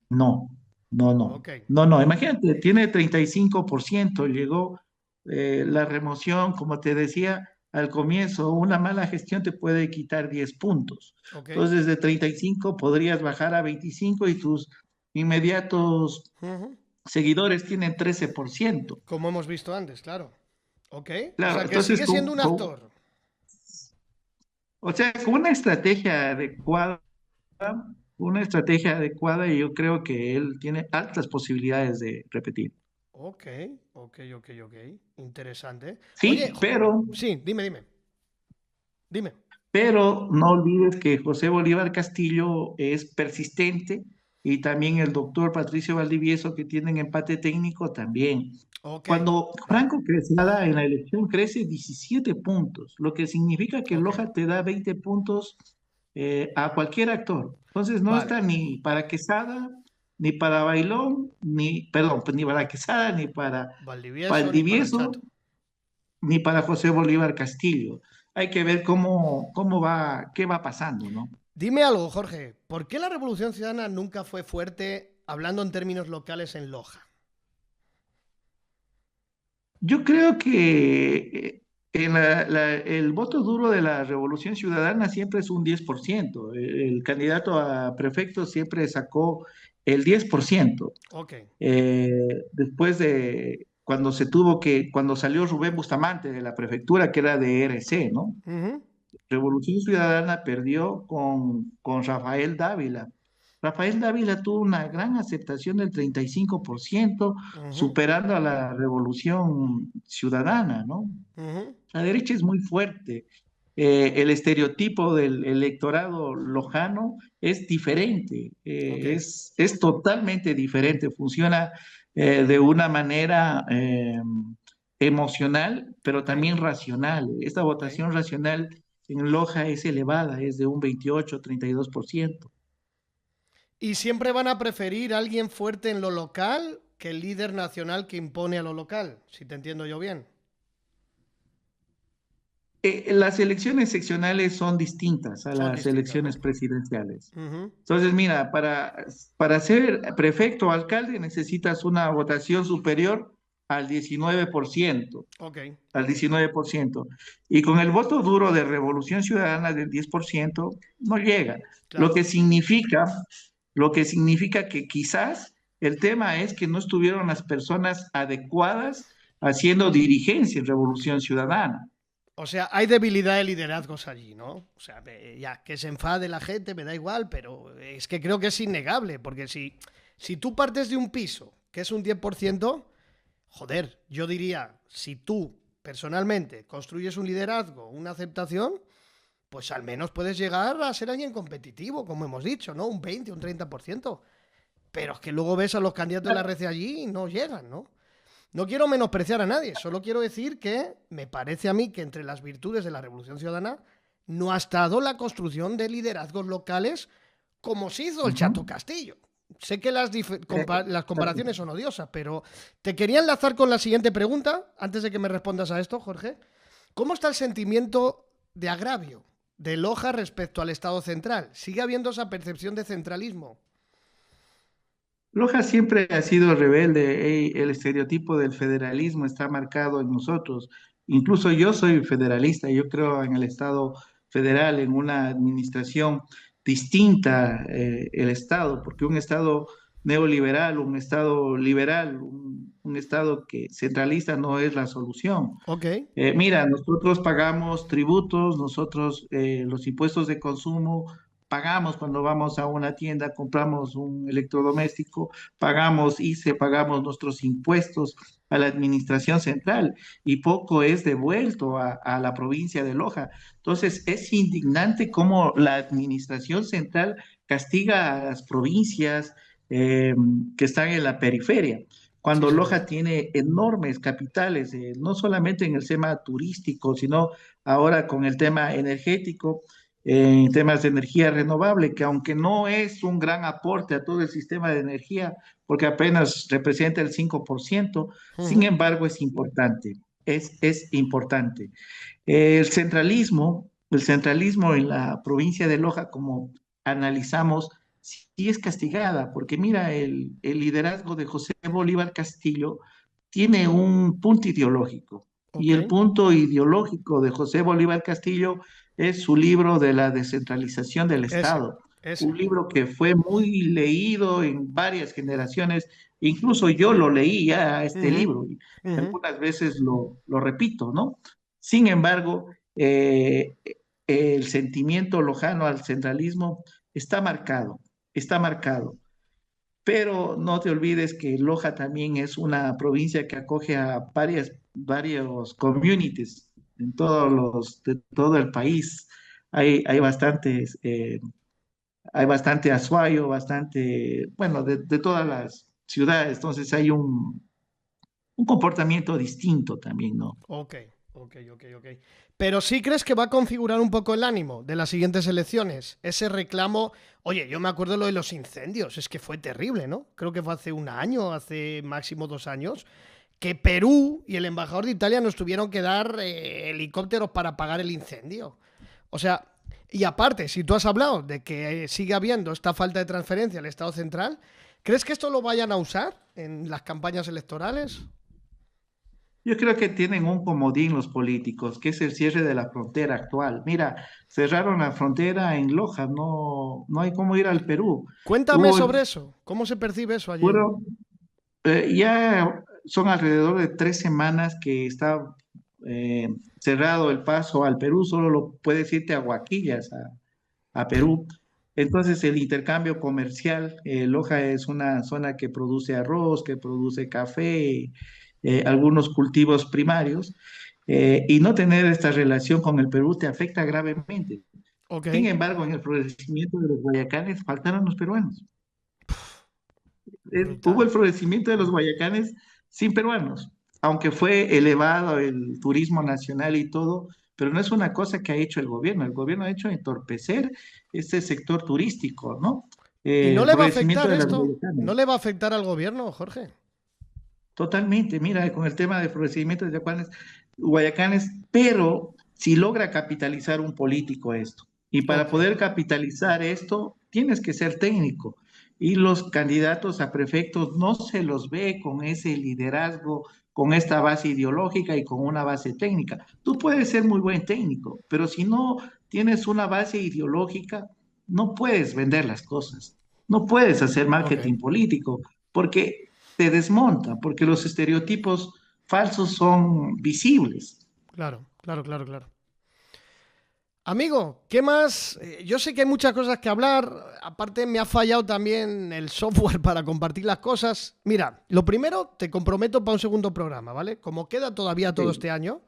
Speaker 2: no, no, no,
Speaker 1: Ok.
Speaker 2: no, no, imagínate, tiene 35%, llegó la remoción, como te decía al comienzo, una mala gestión te puede quitar 10 puntos.
Speaker 1: Ok.
Speaker 2: Entonces, de 35 podrías bajar a 25 y tus inmediatos
Speaker 1: Ujú.
Speaker 2: seguidores tienen 13%.
Speaker 1: Como hemos visto antes, claro. Ok. O
Speaker 2: Claro,
Speaker 1: sea que
Speaker 2: entonces
Speaker 1: sigue siendo un actor.
Speaker 2: o sea, con una estrategia adecuada y yo creo que él tiene altas posibilidades de repetir.
Speaker 1: Ok, ok. Interesante. Oye,
Speaker 2: Sí, pero
Speaker 1: sí, dime. Dime.
Speaker 2: Pero no olvides que José Bolívar Castillo es persistente y también el doctor Patricio Valdivieso, que tienen empate técnico, también.
Speaker 1: Ok,
Speaker 2: Cuando Franco Quesada en la elección crece 17 puntos, lo que significa que
Speaker 1: ok.
Speaker 2: Loja te da 20 puntos a cualquier actor. Entonces no
Speaker 1: Vale.
Speaker 2: está ni para Quesada, ni para Bailón, perdón, pues ni para Quesada, ni para
Speaker 1: Valdivieso ni para el
Speaker 2: Valdivieso,
Speaker 1: Chato.
Speaker 2: ni para José Bolívar Castillo. Hay que ver cómo va, qué va pasando, ¿no?
Speaker 1: Dime algo, Jorge. ¿Por qué la Revolución Ciudadana nunca fue fuerte hablando en términos locales en Loja?
Speaker 2: Yo creo que el voto duro de la Revolución Ciudadana siempre es un 10%. El candidato a prefecto siempre sacó el 10%.
Speaker 1: Ok.
Speaker 2: Después de cuando salió Rubén Bustamante de la prefectura, que era de RC, ¿no?
Speaker 1: Ujú,
Speaker 2: Revolución Ciudadana perdió con Rafael Dávila. Rafael Dávila tuvo una gran aceptación del 35%,
Speaker 1: ujú,
Speaker 2: superando a la Revolución Ciudadana, ¿no?
Speaker 1: ujú.
Speaker 2: La derecha es muy fuerte. El estereotipo del electorado lojano es diferente,
Speaker 1: Ok.
Speaker 2: es totalmente diferente, funciona de una manera emocional, pero
Speaker 1: Ok.
Speaker 2: también racional. Esta
Speaker 1: Ok.
Speaker 2: votación racional en Loja es elevada, es de un 28-32%.
Speaker 1: ¿Y siempre van a preferir a alguien fuerte en lo local que el líder nacional que impone a lo local? Si te entiendo yo bien.
Speaker 2: Las elecciones seccionales son distintas a
Speaker 1: Son
Speaker 2: las
Speaker 1: distintas, ¿no?
Speaker 2: elecciones presidenciales.
Speaker 1: Ujú.
Speaker 2: Entonces, mira, para ser prefecto o alcalde necesitas una votación superior al 19%,
Speaker 1: Ok,
Speaker 2: al
Speaker 1: ok.
Speaker 2: 19%. Y con el voto duro de Revolución Ciudadana del 10% no llega. Lo
Speaker 1: Claro.
Speaker 2: que significa, lo que significa que quizás el tema es que no estuvieron las personas adecuadas haciendo dirigencia en Revolución Ciudadana.
Speaker 1: O sea, hay debilidad de liderazgos allí, ¿no? O sea, ya, que se enfade la gente, me da igual, pero es que creo que es innegable, porque si tú partes de un piso, que es un 10%, joder, yo diría, si tú personalmente construyes un liderazgo, una aceptación, pues al menos puedes llegar a ser alguien competitivo, como hemos dicho, ¿no? Un 20, un 30%. Pero es que luego ves a los candidatos de la RC allí y no llegan, ¿no? No quiero menospreciar a nadie, solo quiero decir que me parece a mí que entre las virtudes de la Revolución Ciudadana no ha estado la construcción de liderazgos locales como se hizo el Chato
Speaker 2: Ujú.
Speaker 1: Castillo. Sé que las
Speaker 2: Exacto.
Speaker 1: comparaciones son odiosas, pero te quería enlazar con la siguiente pregunta, antes de que me respondas a esto, Jorge. ¿Cómo está el sentimiento de agravio de Loja respecto al Estado central? ¿Sigue habiendo esa percepción de centralismo?
Speaker 2: Loja siempre ha sido rebelde, el estereotipo del federalismo está marcado en nosotros. Incluso yo soy federalista, yo creo en el Estado federal, en una administración distinta, el Estado, porque un Estado neoliberal, un Estado liberal, un Estado que centralista no es la solución.
Speaker 1: Ok.
Speaker 2: Mira, nosotros pagamos tributos, nosotros los impuestos de consumo, pagamos cuando vamos a una tienda, compramos un electrodoméstico, pagamos ICE, pagamos nuestros impuestos a la administración central y poco es devuelto a la provincia de Loja. Entonces, es indignante cómo la administración central castiga a las provincias que están en la periferia
Speaker 1: Sí,
Speaker 2: cuando
Speaker 1: señor.
Speaker 2: Loja tiene enormes capitales, no solamente en el tema turístico, sino ahora con el tema energético, en temas de energía renovable, que aunque no es un gran aporte a todo el sistema de energía, porque apenas representa el 5%, sin
Speaker 1: Ujú.
Speaker 2: embargo es importante, es importante. El centralismo en la provincia de Loja, como analizamos, sí es castigada, porque mira, el liderazgo de José Bolívar Castillo tiene un punto ideológico, y
Speaker 1: Ok.
Speaker 2: el punto ideológico de José Bolívar Castillo es su libro de la descentralización del
Speaker 1: Ese,
Speaker 2: Estado, un
Speaker 1: ese.
Speaker 2: libro que fue muy leído en varias generaciones, incluso yo lo leí ya, este
Speaker 1: Ujú,
Speaker 2: libro, y
Speaker 1: ujú.
Speaker 2: algunas veces lo repito, ¿no? Sin embargo, el sentimiento lojano al centralismo está marcado, está marcado. Pero no te olvides que Loja también es una provincia que acoge a varios communities de todo el país. Hay bastantes, hay bastante azuayo, bastante, bueno, de todas las ciudades. Entonces hay un comportamiento distinto también, ¿no?
Speaker 1: Ok, ok. Pero sí crees que va a configurar un poco el ánimo de las siguientes elecciones. Ese reclamo. Oye, yo me acuerdo lo de los incendios, es que fue terrible, ¿no? Creo que fue hace un año, hace máximo 2 años, que Perú y el embajador de Italia nos tuvieron que dar helicópteros para apagar el incendio. O sea, y aparte, si tú has hablado de que sigue habiendo esta falta de transferencia al Estado central, ¿crees que esto lo vayan a usar en las campañas electorales?
Speaker 2: Yo creo que tienen un comodín los políticos, que es el cierre de la frontera actual. Mira, cerraron la frontera en Loja, no hay cómo ir al Perú.
Speaker 1: Cuéntame
Speaker 2: Hubo,
Speaker 1: sobre eso. ¿Cómo se percibe eso allí?
Speaker 2: fueron, ya son alrededor de 3 semanas que está cerrado el paso al Perú, solo lo puedes irte a Huaquillas, a Perú. Entonces, el intercambio comercial, Loja es una zona que produce arroz, que produce café, algunos cultivos primarios, y no tener esta relación con el Perú te afecta gravemente.
Speaker 1: Ok,
Speaker 2: Sin embargo, en el florecimiento de los Guayacanes faltaron los peruanos. Hubo
Speaker 1: brutal.
Speaker 2: el florecimiento de los Guayacanes sin peruanos, aunque fue elevado el turismo nacional y todo, pero no es una cosa que ha hecho el gobierno ha hecho entorpecer este sector turístico, ¿no?
Speaker 1: ¿Y no
Speaker 2: El
Speaker 1: le va a
Speaker 2: florecimiento
Speaker 1: afectar
Speaker 2: de las
Speaker 1: esto? ¿No
Speaker 2: Guayacanes.
Speaker 1: le va a afectar al gobierno, Jorge?
Speaker 2: Totalmente, mira, con el tema de florecimiento de Guayacanes, pero si logra capitalizar un político esto, y para
Speaker 1: Ok,
Speaker 2: poder capitalizar esto, tienes que ser técnico, y los candidatos a prefectos no se los ve con ese liderazgo, con esta base ideológica y con una base técnica. Tú puedes ser muy buen técnico, pero si no tienes una base ideológica, no puedes vender las cosas, no puedes hacer
Speaker 1: ok.
Speaker 2: marketing político, porque te desmonta, porque los estereotipos falsos son visibles.
Speaker 1: Claro. Amigo, ¿qué más? Yo sé que hay muchas cosas que hablar. Aparte, me ha fallado también el software para compartir las cosas. Mira, lo primero, te comprometo para un segundo programa, ¿vale? Como queda todavía todo
Speaker 2: Sí.
Speaker 1: este año,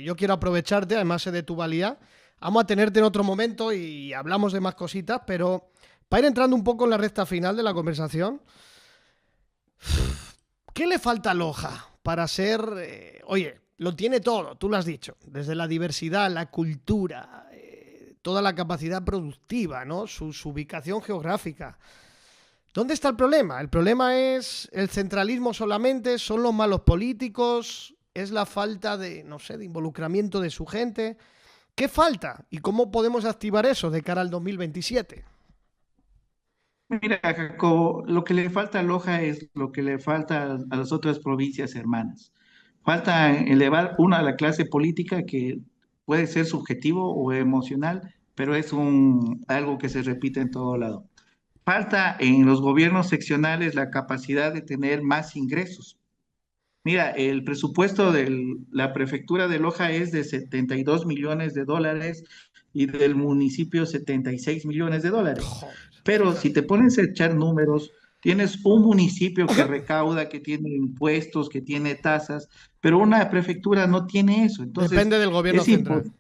Speaker 1: yo quiero aprovecharte, además sé de tu valía. Vamos a tenerte en otro momento y hablamos de más cositas, pero para ir entrando un poco en la recta final de la conversación, ¿qué le falta a Loja para ser... oye, lo tiene todo, tú lo has dicho, desde la diversidad, la cultura, toda la capacidad productiva, ¿no? Su ubicación geográfica. ¿Dónde está el problema? ¿El problema es el centralismo solamente? ¿Son los malos políticos? ¿Es la falta de, no sé, de involucramiento de su gente? ¿Qué falta y cómo podemos activar eso de cara al 2027?
Speaker 2: Mira, Jacobo, lo que le falta a Loja es lo que le falta a las otras provincias hermanas. Falta elevar una a la clase política que puede ser subjetivo o emocional, pero es algo que se repite en todo lado. Falta en los gobiernos seccionales la capacidad de tener más ingresos. Mira, el presupuesto de la prefectura de Loja es de 72 millones de dólares y del municipio 76 millones de dólares.
Speaker 1: Joder,
Speaker 2: Pero si
Speaker 1: fíjate.
Speaker 2: te pones a echar números, tienes un municipio que recauda, que tiene impuestos, que tiene tasas, pero una prefectura no tiene eso. Entonces,
Speaker 1: Depende del gobierno
Speaker 2: es,
Speaker 1: central.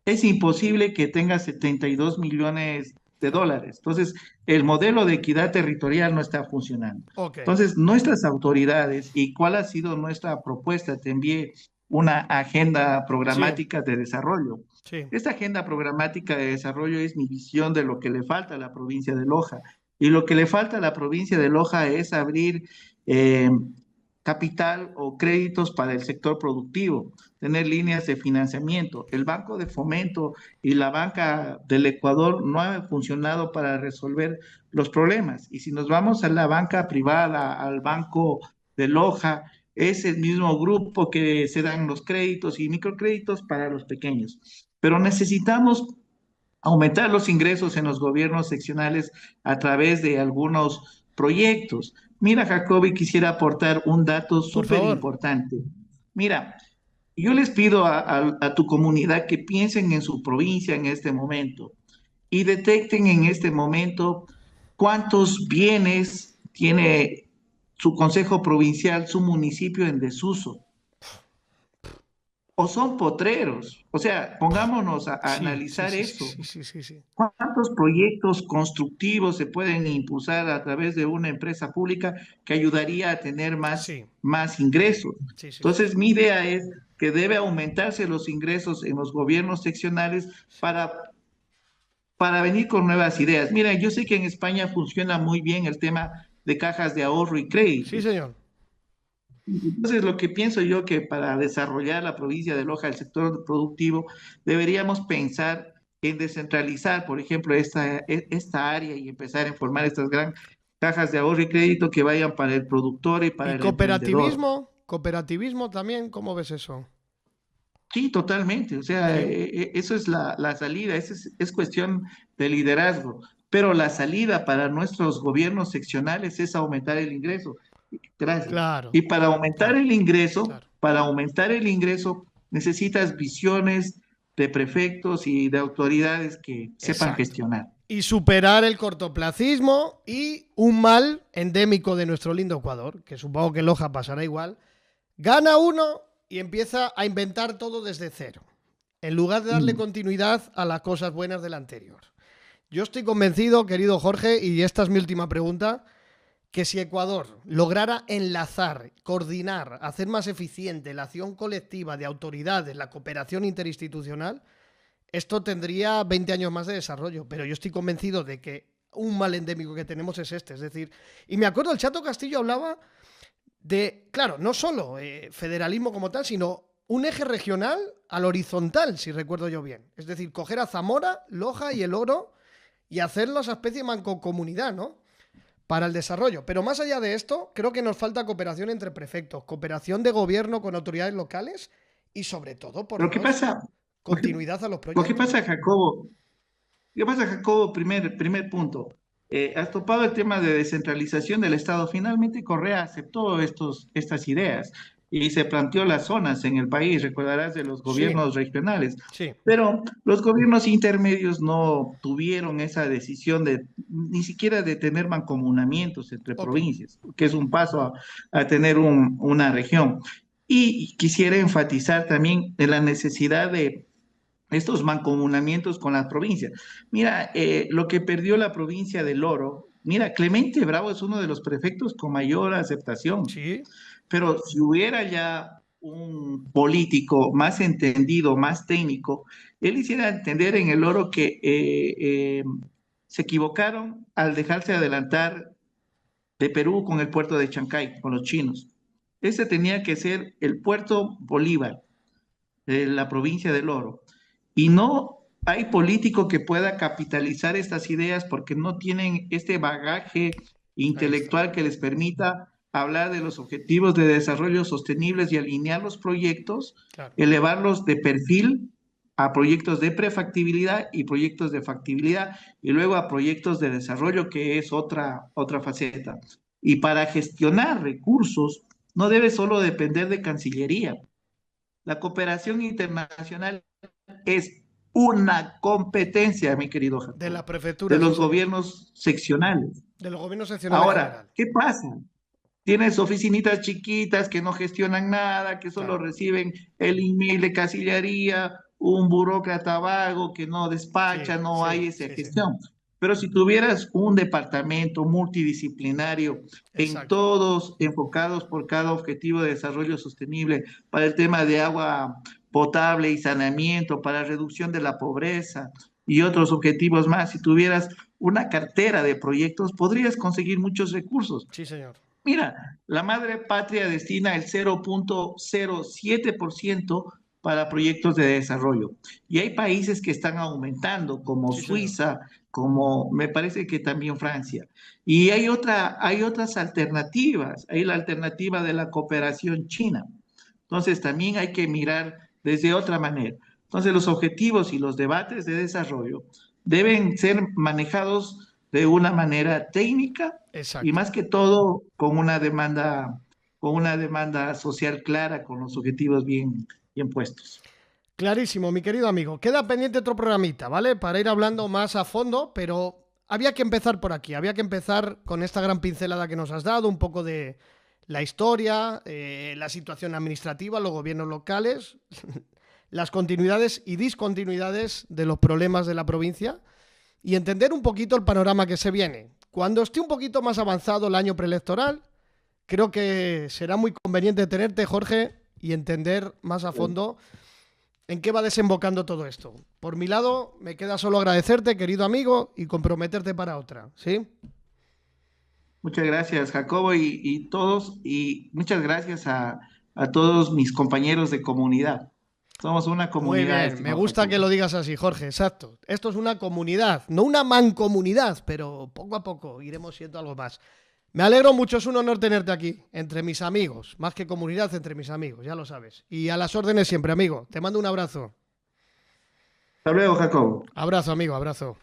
Speaker 2: es imposible que tenga 72 millones de dólares. Entonces, el modelo de equidad territorial no está funcionando.
Speaker 1: Ok,
Speaker 2: Entonces, nuestras autoridades y cuál ha sido nuestra propuesta, te envié una agenda
Speaker 1: sí,
Speaker 2: programática de desarrollo.
Speaker 1: sí,
Speaker 2: Esta agenda programática de desarrollo es mi visión de lo que le falta a la provincia de Loja. Y lo que le falta a la provincia de Loja es abrir eh, capital o créditos para el sector productivo, tener líneas de financiamiento. El Banco de Fomento y la banca del Ecuador no han funcionado para resolver los problemas. Y si nos vamos a la banca privada, al Banco de Loja, es el mismo grupo que se dan los créditos y microcréditos para los pequeños. Pero necesitamos aumentar los ingresos en los gobiernos seccionales a través de algunos proyectos. Mira, Jacobi, quisiera aportar un dato
Speaker 1: por
Speaker 2: súper
Speaker 1: favor.
Speaker 2: importante. Mira, yo les pido a tu comunidad que piensen en su provincia en este momento y detecten en este momento cuántos bienes tiene su consejo provincial, su municipio en desuso o son potreros. O sea, pongámonos a
Speaker 1: Sí, sí,
Speaker 2: analizar
Speaker 1: sí, sí,
Speaker 2: eso.
Speaker 1: sí, sí, sí, sí.
Speaker 2: ¿Cuántos proyectos constructivos se pueden impulsar a través de una empresa pública que ayudaría a tener
Speaker 1: Sí,
Speaker 2: más ingresos?
Speaker 1: sí, sí, sí.
Speaker 2: Entonces, mi idea es que debe aumentarse los ingresos en los gobiernos seccionales para venir con nuevas ideas. Mira, yo sé que en España funciona muy bien el tema de cajas de ahorro y
Speaker 1: Sí,
Speaker 2: crédito.
Speaker 1: señor.
Speaker 2: Entonces, lo que pienso yo que para desarrollar la provincia de Loja, el sector productivo, deberíamos pensar en descentralizar, por ejemplo, esta área y empezar a formar estas gran cajas de ahorro y crédito que vayan para el productor y para
Speaker 1: ¿Y
Speaker 2: el emprendedor.
Speaker 1: cooperativismo? ¿Cooperativismo también? ¿Cómo ves eso?
Speaker 2: Sí, totalmente. O sea,
Speaker 1: Sí,
Speaker 2: eso es la salida, es cuestión de liderazgo. Pero la salida para nuestros gobiernos seccionales es aumentar el ingreso. Gracias.
Speaker 1: claro,
Speaker 2: Y
Speaker 1: claro, claro.
Speaker 2: para aumentar el ingreso, necesitas visiones de prefectos y de autoridades que sepan
Speaker 1: Exacto.
Speaker 2: gestionar.
Speaker 1: Y superar el cortoplacismo y un mal endémico de nuestro lindo Ecuador, que supongo que Loja pasará igual. Gana uno y empieza a inventar todo desde cero, en lugar de darle
Speaker 2: Mm.
Speaker 1: continuidad a las cosas buenas del anterior. Yo estoy convencido, querido Jorge, y esta es mi última pregunta, que si Ecuador lograra enlazar, coordinar, hacer más eficiente la acción colectiva de autoridades, la cooperación interinstitucional, esto tendría 20 años más de desarrollo. Pero yo estoy convencido de que un mal endémico que tenemos es este. Es decir, y me acuerdo, el Chato Castillo hablaba de, claro, no solo federalismo como tal, sino un eje regional al horizontal, si recuerdo yo bien. Es decir, coger a Zamora, Loja y el Oro y hacerlo esa especie de mancomunidad, ¿no? Para el desarrollo. Pero más allá de esto, creo que nos falta cooperación entre prefectos, cooperación de gobierno con autoridades locales y sobre todo, por
Speaker 2: Pero ¿qué
Speaker 1: Dios,
Speaker 2: pasa? Lo que,
Speaker 1: continuidad a los
Speaker 2: lo que
Speaker 1: proyectos.
Speaker 2: pasa, Jacobo, ¿qué pasa, Jacobo? Primer punto. Has topado el tema de descentralización del Estado. Finalmente, Correa aceptó estas ideas y se planteó las zonas en el país, recordarás, de los
Speaker 1: Sí,
Speaker 2: gobiernos regionales.
Speaker 1: sí.
Speaker 2: Pero los gobiernos intermedios no tuvieron esa decisión de ni siquiera de tener mancomunamientos entre
Speaker 1: Ok.
Speaker 2: provincias, que es un paso a tener una región. Y quisiera enfatizar también en la necesidad de estos mancomunamientos con las provincias. Mira, lo que perdió la provincia del Oro, mira, Clemente Bravo es uno de los prefectos con mayor aceptación,
Speaker 1: Sí,
Speaker 2: pero si hubiera ya un político más entendido, más técnico, él hiciera entender en el Oro que se equivocaron al dejarse adelantar de Perú con el puerto de Chancay, con los chinos. Ese tenía que ser el puerto Bolívar de la provincia del Oro. y no hay político que pueda capitalizar estas ideas porque no tienen este bagaje
Speaker 1: Ahí está.
Speaker 2: intelectual que les permita hablar de los objetivos de desarrollo sostenibles y alinear los proyectos,
Speaker 1: Claro.
Speaker 2: elevarlos de perfil a proyectos de prefactibilidad y proyectos de factibilidad y luego a proyectos de desarrollo, que es otra faceta. Y para gestionar recursos no debe solo depender de Cancillería. La cooperación internacional es una competencia, mi querido
Speaker 1: De la
Speaker 2: Jacobo, de
Speaker 1: prefectura, sí,
Speaker 2: los
Speaker 1: señor.
Speaker 2: gobiernos seccionales.
Speaker 1: De los gobiernos seccionales en
Speaker 2: Ahora,
Speaker 1: general.
Speaker 2: ¿qué pasa? Tienes oficinitas chiquitas que no gestionan nada, que solo
Speaker 1: Claro.
Speaker 2: reciben el email de Cancillería, un burócrata vago que no despacha,
Speaker 1: Sí,
Speaker 2: no
Speaker 1: sí,
Speaker 2: hay esa
Speaker 1: sí, sí.
Speaker 2: gestión. Pero si tuvieras un departamento multidisciplinario en
Speaker 1: Exacto.
Speaker 2: todos enfocados por cada objetivo de desarrollo sostenible para el tema de agua potable y saneamiento, para reducción de la pobreza y otros objetivos más, si tuvieras una cartera de proyectos, podrías conseguir muchos recursos.
Speaker 1: Sí, señor.
Speaker 2: Mira, la madre patria destina el 0,07% para proyectos de desarrollo. Y hay países que están aumentando, como
Speaker 1: Sí, señor.
Speaker 2: Suiza, como me parece que también Francia. Y hay otras alternativas. Hay la alternativa de la cooperación china. Entonces, también hay que mirar desde otra manera. Entonces, los objetivos y los debates de desarrollo deben ser manejados de una manera técnica y
Speaker 1: Exacto.
Speaker 2: más que todo con una demanda social clara, con los objetivos bien puestos.
Speaker 1: Clarísimo, mi querido amigo. Queda pendiente otro programita, ¿vale? Para ir hablando más a fondo, pero había que empezar por aquí. Había que empezar con esta gran pincelada que nos has dado, un poco de la historia, la situación administrativa, los gobiernos locales, las continuidades y discontinuidades de los problemas de la provincia y entender un poquito el panorama que se viene. Cuando esté un poquito más avanzado el año preelectoral, creo que será muy conveniente tenerte, Jorge, y entender más a fondo en qué va desembocando todo esto. Por mi lado, me queda solo agradecerte, querido amigo, y comprometerte para otra, ¿sí?
Speaker 2: Muchas gracias, Jacobo, y muchas gracias a todos mis compañeros de comunidad. Somos una
Speaker 1: Muy
Speaker 2: comunidad,
Speaker 1: bien, me
Speaker 2: estimado
Speaker 1: gusta que
Speaker 2: Jacobo.
Speaker 1: lo digas así, Jorge, exacto. Esto es una comunidad, no una mancomunidad, pero poco a poco iremos siendo algo más. Me alegro mucho, es un honor tenerte aquí, entre mis amigos, más que comunidad, entre mis amigos, ya lo sabes. Y a las órdenes siempre, amigo. Te mando un abrazo.
Speaker 2: Hasta luego, Jacobo.
Speaker 1: Abrazo, amigo, abrazo.